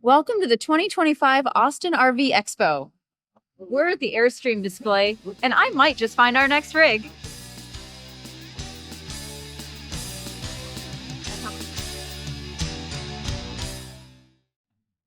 Welcome to the 2025 Austin RV Expo. We're at the Airstream display, and I might just find our next rig.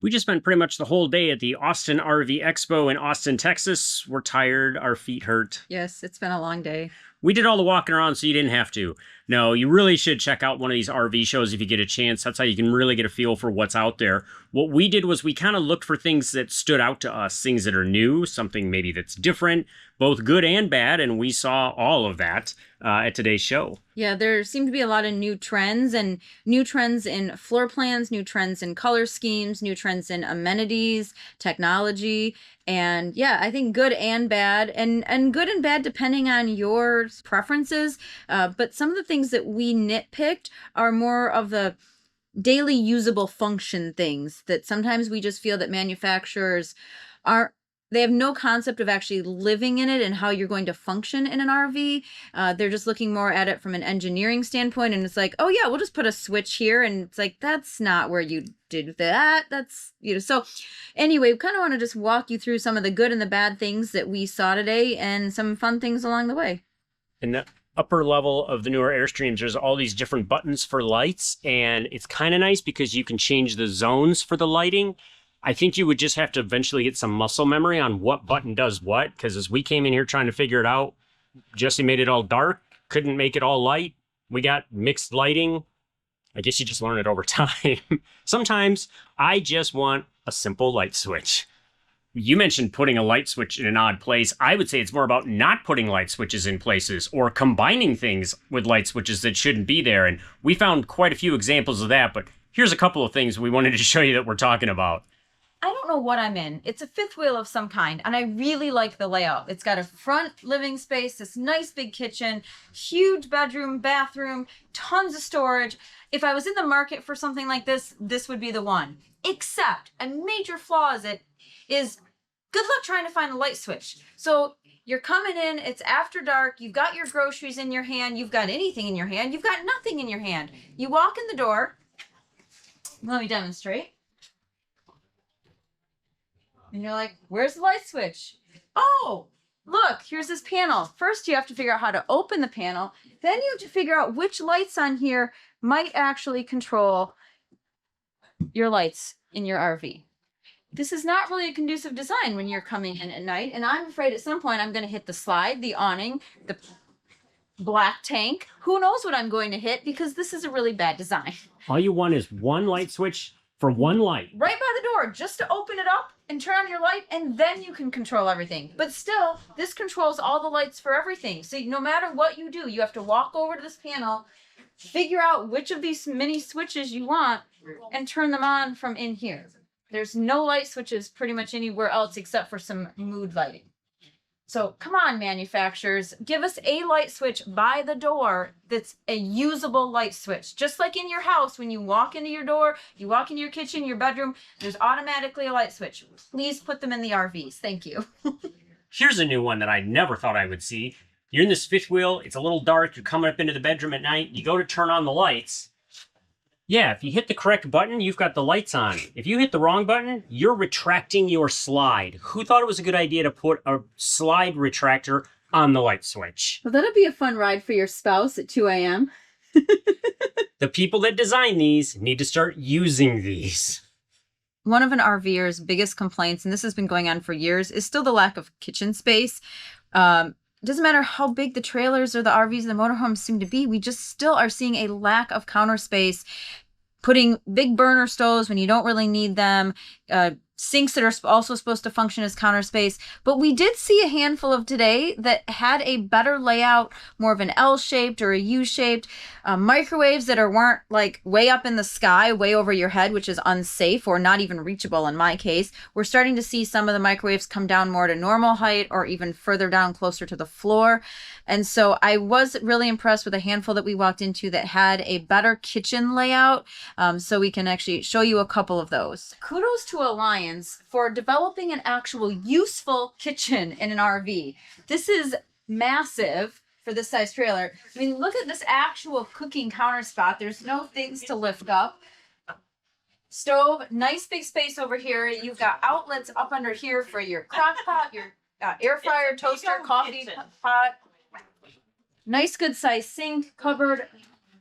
We just spent pretty much the whole day at the Austin RV Expo in Austin, Texas. We're tired, our feet hurt. Yes, it's been a long day. We did all the walking around, so you didn't have to. No, you really should check out one of these RV shows if you get a chance. That's how you can really get a feel for what's out there. What we did was we kind of looked for things that stood out to us, things that are new, something maybe that's different, both good and bad, and we saw all of that at today's show. Yeah, there seem to be a lot of new trends in floor plans, new trends in color schemes, new trends in amenities, technology. And yeah, I think good and bad, and good and bad depending on your preferences. But some of the things that we nitpicked are more of the daily usable function things that sometimes we just feel that manufacturers they have no concept of actually living in it and how you're going to function in an RV. They're just looking more at it from an engineering standpoint. And it's like, oh yeah, we'll just put a switch here. And it's like, that's not where you did that. That's, so anyway, we kind of want to just walk you through some of the good and the bad things that we saw today and some fun things along the way. In the upper level of the newer Airstreams, there's all these different buttons for lights. And it's kind of nice because you can change the zones for the lighting. I think you would just have to eventually get some muscle memory on what button does what, because as we came in here trying to figure it out, Jesse made it all dark, couldn't make it all light. We got mixed lighting. I guess you just learn it over time. Sometimes I just want a simple light switch. You mentioned putting a light switch in an odd place. I would say it's more about not putting light switches in places or combining things with light switches that shouldn't be there. And we found quite a few examples of that, but here's a couple of things we wanted to show you that we're talking about. I don't know what I'm in. It's a fifth wheel of some kind, and I really like the layout. It's got a front living space, this nice big kitchen, huge bedroom, bathroom, tons of storage. If I was in the market for something like this, this would be the one. Except a major flaw is good luck trying to find a light switch. So you're coming in, it's after dark, you've got your groceries in your hand, you've got anything in your hand, you've got nothing in your hand. You walk in the door. Let me demonstrate. And you're like, where's the light switch? Oh, look, here's this panel. First, you have to figure out how to open the panel. Then you have to figure out which lights on here might actually control your lights in your RV. This is not really a conducive design when you're coming in at night. And I'm afraid at some point I'm going to hit the slide, the awning, the black tank. Who knows what I'm going to hit because this is a really bad design. All you want is one light switch for one light. Right by the door, just to open it up and turn on your light, and then you can control everything. But still, this controls all the lights for everything. So no matter what you do, you have to walk over to this panel, figure out which of these mini switches you want, and turn them on from in here. There's no light switches pretty much anywhere else except for some mood lighting. So come on, manufacturers, give us a light switch by the door that's a usable light switch. Just like in your house, when you walk into your door, you walk into your kitchen, your bedroom, there's automatically a light switch. Please put them in the RVs. Thank you. Here's a new one that I never thought I would see. You're in this fifth wheel, it's a little dark, you're coming up into the bedroom at night, you go to turn on the lights. Yeah, if you hit the correct button, you've got the lights on. If you hit the wrong button, you're retracting your slide. Who thought it was a good idea to put a slide retractor on the light switch? Well, that'll be a fun ride for your spouse at 2 a.m. The people that design these need to start using these. One of an RVer's biggest complaints, and this has been going on for years, is still the lack of kitchen space. Doesn't matter how big the trailers or the RVs and the motorhomes seem to be, we just still are seeing a lack of counter space, putting big burner stoves when you don't really need them, sinks that are also supposed to function as counter space. But we did see a handful of today that had a better layout, more of an L-shaped or a U-shaped, microwaves that weren't like way up in the sky, way over your head, which is unsafe or not even reachable in my case. We're starting to see some of the microwaves come down more to normal height or even further down closer to the floor. And so I was really impressed with a handful that we walked into that had a better kitchen layout. So we can actually show you a couple of those. Kudos to Alliance for developing an actual useful kitchen in an RV. This is massive for this size trailer. I mean, look at this actual cooking counter spot. There's no things to lift up. stove, nice big space over here. You've got outlets up under here for your crock pot, your air fryer, toaster, coffee pot. Nice good size sink, cupboard,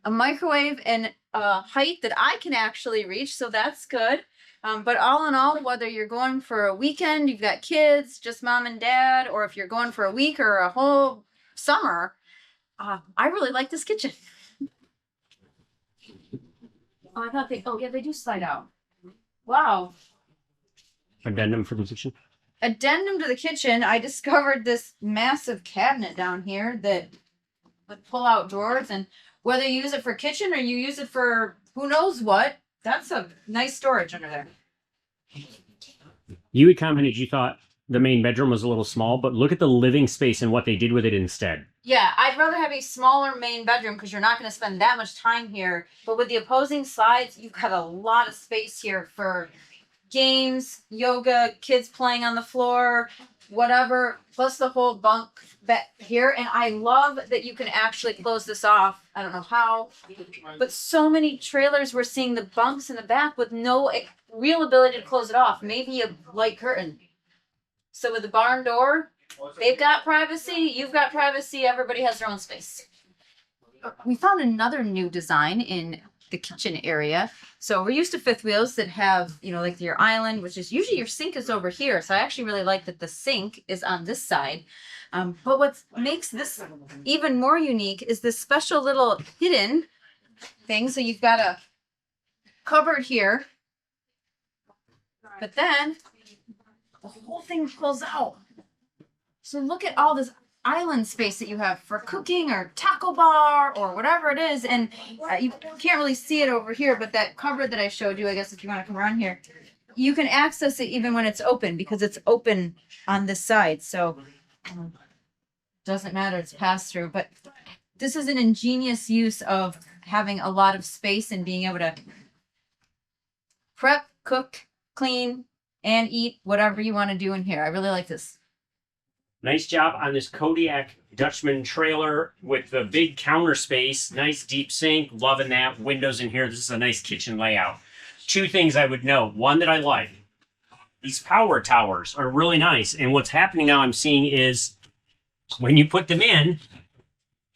a microwave, and a height that I can actually reach, so that's good. But all in all, whether you're going for a weekend, you've got kids, just mom and dad, or if you're going for a week or a whole summer, I really like this kitchen. Oh, I thought oh yeah, they do slide out. Wow. Addendum for the kitchen. Addendum to the kitchen, I discovered this massive cabinet down here that would pull out drawers, and whether you use it for kitchen or you use it for who knows what, that's a nice storage under there. You had commented you thought the main bedroom was a little small, but look at the living space and what they did with it instead. Yeah, I'd rather have a smaller main bedroom because you're not going to spend that much time here. But with the opposing sides, you've got a lot of space here for games, yoga, kids playing on the floor, whatever, plus the whole bunk bed here. And I love that you can actually close this off. I don't know how, but so many trailers we're seeing the bunks in the back with no real ability to close it off. Maybe a light curtain. So with the barn door, they've got privacy, you've got privacy, everybody has their own space. We found another new design in the kitchen area. So we're used to fifth wheels that have, you know, like your island, which is usually your sink is over here. So I actually really like that the sink is on this side. But what makes this even more unique is this special little hidden thing. So you've got a cupboard here, but then the whole thing pulls out. So look at all this island space that you have for cooking or taco bar or whatever it is. And you can't really see it over here, but that cupboard that I showed you, I guess if you want to come around here, you can access it even when it's open because it's open on this side. So doesn't matter, it's pass through. But this is an ingenious use of having a lot of space and being able to prep, cook, clean, and eat whatever you want to do in here. I really like this. Nice job on this Kodiak Dutchman trailer with the big counter space. Nice deep sink. Loving that. Windows in here. This is a nice kitchen layout. Two things I would note. One that I like. These power towers are really nice. And what's happening now I'm seeing is when you put them in,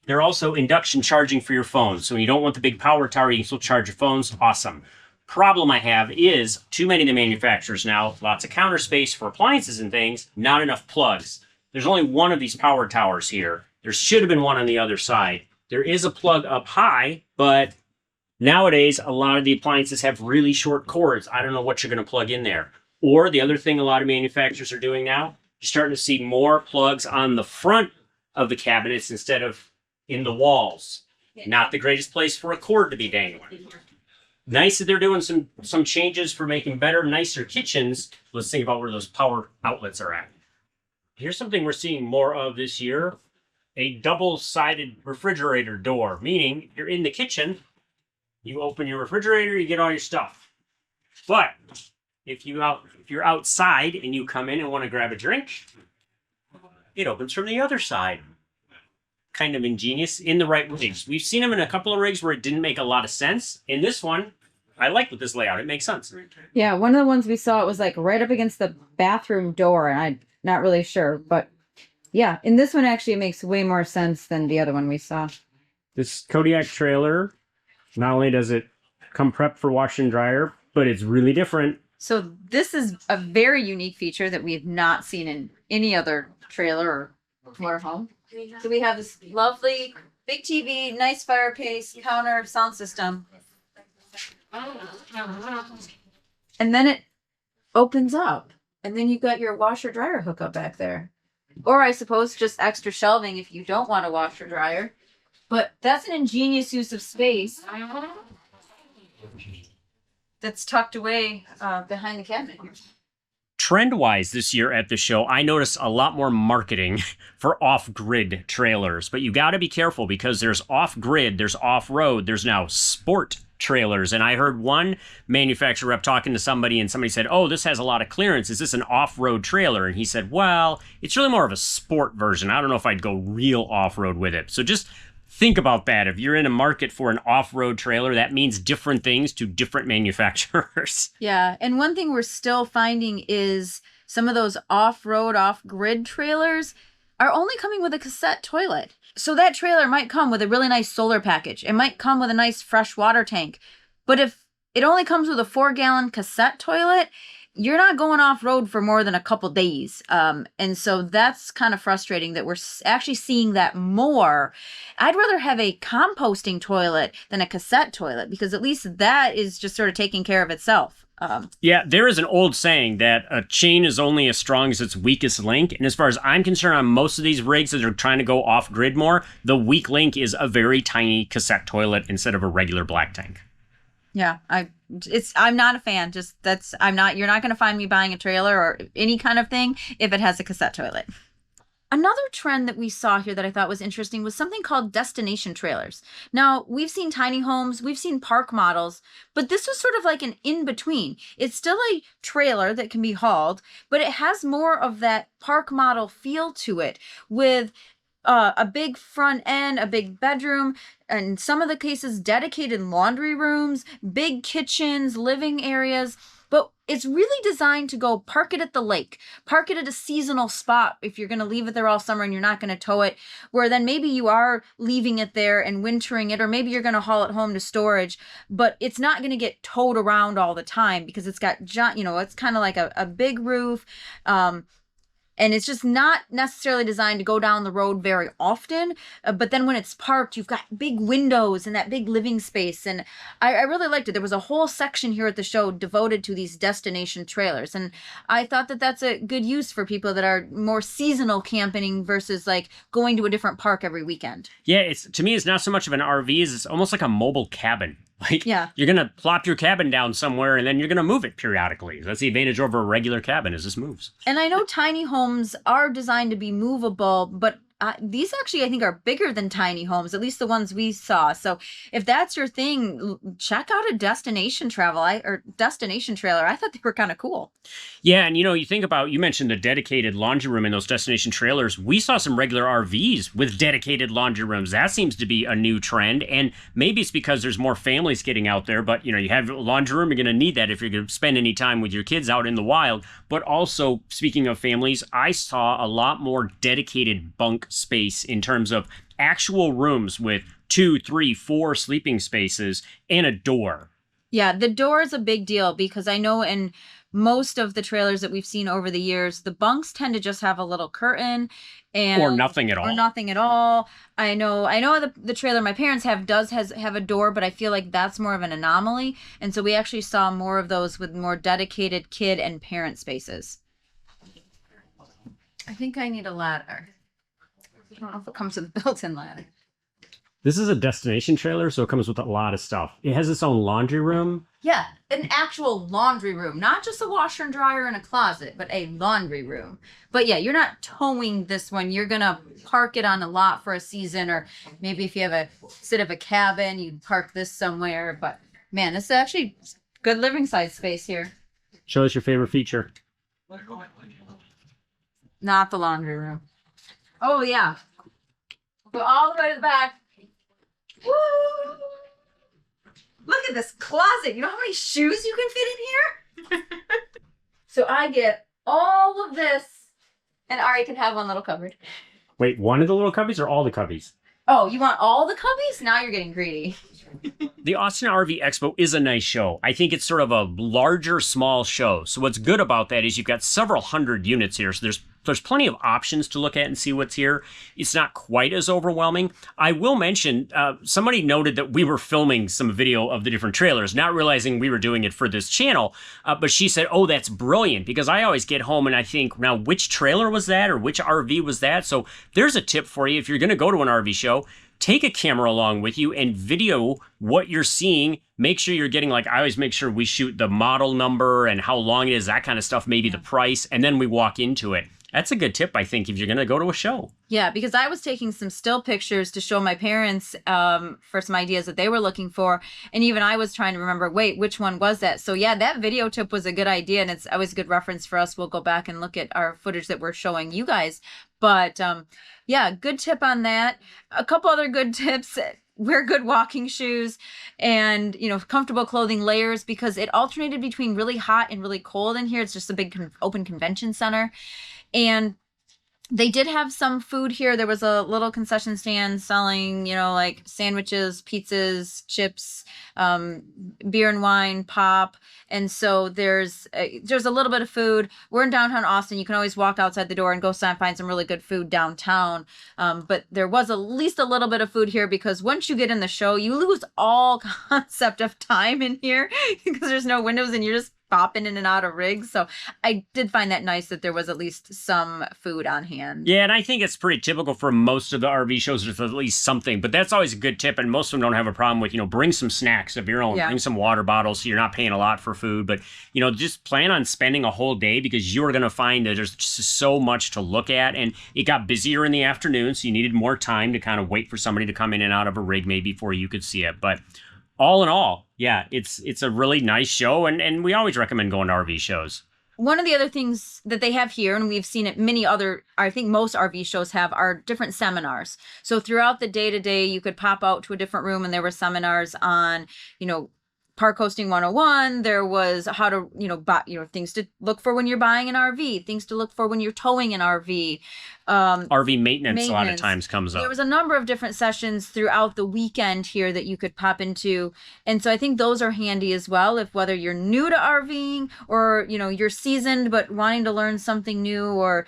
they're also induction charging for your phone. So when you don't want the big power tower, you can still charge your phones. Awesome. Problem I have is too many of the manufacturers now, lots of counter space for appliances and things, not enough plugs. There's only one of these power towers here. There should have been one on the other side. There is a plug up high, but nowadays a lot of the appliances have really short cords. I don't know what you're going to plug in there. Or the other thing a lot of manufacturers are doing now, you're starting to see more plugs on the front of the cabinets instead of in the walls. Not the greatest place for a cord to be dangling. Nice that they're doing some changes for making better, nicer kitchens. Let's think about where those power outlets are at. Here's something we're seeing more of this year. A double-sided refrigerator door, meaning you're in the kitchen, you open your refrigerator, you get all your stuff. But if you're outside and you come in and want to grab a drink, it opens from the other side. Kind of ingenious in the right rigs. We've seen them in a couple of rigs where it didn't make a lot of sense. In this one, I like with this layout. It makes sense. Yeah, one of the ones we saw, it was like right up against the bathroom door, and I'm not really sure. But yeah, in this one, actually, it makes way more sense than the other one we saw. This Kodiak trailer, not only does it come prepped for wash and dryer, but it's really different. So this is a very unique feature that we have not seen in any other trailer or motorhome. So we have this lovely big TV, nice fireplace, counter, sound system. And then it opens up. And then you've got your washer dryer hookup back there. Or I suppose just extra shelving if you don't want a washer dryer. But that's an ingenious use of space that's tucked away behind the cabinet here. Trend-wise this year at the show, I noticed a lot more marketing for off-grid trailers. But you got to be careful because there's off-grid, there's off-road, there's now sport trailers. And I heard one manufacturer rep talking to somebody and somebody said, oh, this has a lot of clearance. Is this an off-road trailer? And he said, well, it's really more of a sport version. I don't know if I'd go real off-road with it. So just think about that. If you're in a market for an off-road trailer, that means different things to different manufacturers. Yeah. And one thing we're still finding is some of those off-road, off-grid trailers are only coming with a cassette toilet. So that trailer might come with a really nice solar package. It might come with a nice fresh water tank. But if it only comes with a 4-gallon cassette toilet, you're not going off-road for more than a couple days. And so that's kind of frustrating that we're actually seeing that more. I'd rather have a composting toilet than a cassette toilet, because at least that is just sort of taking care of itself. Yeah, there is an old saying that a chain is only as strong as its weakest link. And as far as I'm concerned, on most of these rigs that are trying to go off-grid more, the weak link is a very tiny cassette toilet instead of a regular black tank. Yeah, I'm not a fan. You're not going to find me buying a trailer or any kind of thing if it has a cassette toilet. Another trend that we saw here that I thought was interesting was something called destination trailers. Now, we've seen tiny homes, we've seen park models, but this was sort of like an in-between. It's still a trailer that can be hauled, but it has more of that park model feel to it, with a big front end, a big bedroom, and in some of the cases, dedicated laundry rooms, big kitchens, living areas. But it's really designed to go park it at the lake, park it at a seasonal spot if you're going to leave it there all summer and you're not going to tow it, where then maybe you are leaving it there and wintering it, or maybe you're going to haul it home to storage, but it's not going to get towed around all the time because it's got, it's kind of like a big roof. And it's just not necessarily designed to go down the road very often. But then when it's parked, you've got big windows and that big living space. And I really liked it. There was a whole section here at the show devoted to these destination trailers. And I thought that that's a good use for people that are more seasonal camping versus like going to a different park every weekend. Yeah, to me, it's not so much of an RV as it's almost like a mobile cabin. Like, yeah, you're going to plop your cabin down somewhere and then you're going to move it periodically. That's the advantage over a regular cabin, is this moves. And I know tiny homes are designed to be movable, but these actually, I think, are bigger than tiny homes, at least the ones we saw. So if that's your thing, check out a destination trailer. I thought they were kind of cool. Yeah, and you think about, you mentioned the dedicated laundry room in those destination trailers. We saw some regular RVs with dedicated laundry rooms. That seems to be a new trend, and maybe it's because there's more families getting out there, but you have a laundry room, you're going to need that if you're going to spend any time with your kids out in the wild. But also, speaking of families, I saw a lot more dedicated bunk space in terms of actual rooms with 2, 3, 4 sleeping spaces and a door. Yeah, the door is a big deal because I know in most of the trailers that we've seen over the years, the bunks tend to just have a little curtain or nothing at all. I know the trailer my parents has have a door, but I feel like that's more of an anomaly. And so we actually saw more of those with more dedicated kid and parent spaces. I think I need a ladder. I don't know if it comes with a built-in ladder. This is a destination trailer, so it comes with a lot of stuff. It has its own laundry room. Yeah, an actual laundry room. Not just a washer and dryer and a closet, but a laundry room. But yeah, you're not towing this one. You're going to park it on a lot for a season, or maybe if you have instead of a cabin, you'd park this somewhere. But man, this is actually good living size space here. Show us your favorite feature. Not the laundry room. Oh, yeah. Go all the way to the back. Woo! Look at this closet. You know how many shoes you can fit in here? So I get all of this, and Ari can have one little cupboard. Wait, one of the little cubbies or all the cubbies? Oh, you want all the cubbies? Now you're getting greedy. The Austin RV Expo is a nice show. I think it's sort of a larger, small show. So what's good about that is you've got several hundred units here. So there's plenty of options to look at and see what's here. It's not quite as overwhelming. I will mention, somebody noted that we were filming some video of the different trailers, not realizing we were doing it for this channel. But she said, oh, that's brilliant, because I always get home and I think, now, which trailer was that, or which RV was that? So there's a tip for you. If you're going to go to an RV show, take a camera along with you and video what you're seeing. Make sure you're getting, I always make sure we shoot the model number and how long it is, that kind of stuff, maybe the price, and then we walk into it. That's a good tip, I think, if you're going to go to a show. Yeah, because I was taking some still pictures to show my parents for some ideas that they were looking for. And even I was trying to remember, wait, which one was that? So yeah, that video tip was a good idea. And it's always a good reference for us. We'll go back and look at our footage that we're showing you guys. But yeah, good tip on that. A couple other good tips. Wear good walking shoes and, you know, comfortable clothing layers, because it alternated between really hot and really cold in here. It's just a big open convention center. And they did have some food here. There was a little concession stand selling, you know, like sandwiches, pizzas, chips, beer and wine, pop. And so there's a little bit of food. We're in downtown Austin. You can always walk outside the door and go find some really good food downtown. But there was at least a little bit of food here, because once you get in the show, you lose all concept of time in here because there's no windows and you're just popping in and out of rigs. So I did find that nice that there was at least some food on hand. Yeah, and I think it's pretty typical for most of the RV shows. There's at least something, but that's always a good tip. And most of them don't have a problem with, you know, bring some snacks of your own, bring some water bottles so you're not paying a lot for food. But, you know, just plan on spending a whole day, because you're going to find that there's just so much to look at. And it got busier in the afternoon, so you needed more time to kind of wait for somebody to come in and out of a rig maybe before you could see it. But all in all, yeah, it's a really nice show, and we always recommend going to RV shows. One of the other things that they have here, and we've seen it many other, I think most RV shows have, are different seminars. So throughout the day, you could pop out to a different room and there were seminars on, you know, Park Hosting 101. There was how to, you know, buy, you know, things to look for when you're buying an RV, things to look for when you're towing an RV. RV maintenance a lot of times comes up. There was a number of different sessions throughout the weekend here that you could pop into. And so I think those are handy as well, if whether you're new to RVing or, you know, you're seasoned but wanting to learn something new, or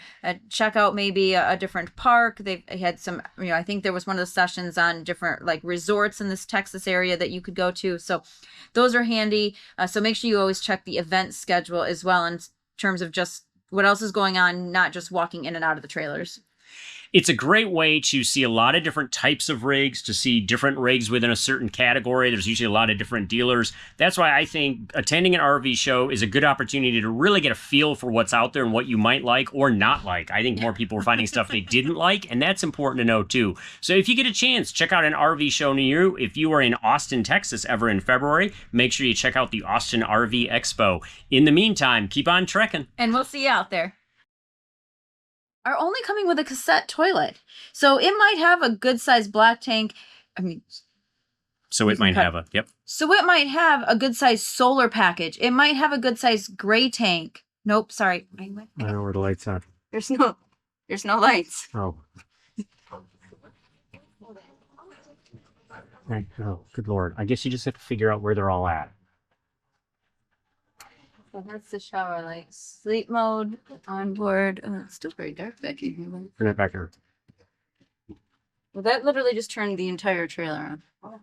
check out maybe a different park. They've had some, you know, I think there was one of the sessions on different like resorts in this Texas area that you could go to. So those are handy. So make sure you always check the event schedule as well in terms of just what else is going on, not just walking in and out of the trailers. It's a great way to see a lot of different types of rigs, to see different rigs within a certain category. There's usually a lot of different dealers. That's why I think attending an RV show is a good opportunity to really get a feel for what's out there and what you might like or not like. I think more people are finding stuff they didn't like, and that's important to know too. So if you get a chance, check out an RV show near you. If you are in Austin, Texas ever in February, make sure you check out the Austin RV Expo. In the meantime, keep on trekking. And we'll see you out there. Are only coming with a cassette toilet. So it might have a good sized black tank. I mean, so it might have a, yep. So it might have a good sized solar package. It might have a good sized gray tank. Nope, sorry. I don't know where the lights are. There's no lights. Oh. Oh, good Lord. I guess you just have to figure out where they're all at. So that's the shower light. Sleep mode, onboard. Oh, it's still very dark back in here. Turn it back here. Well, that literally just turned the entire trailer on.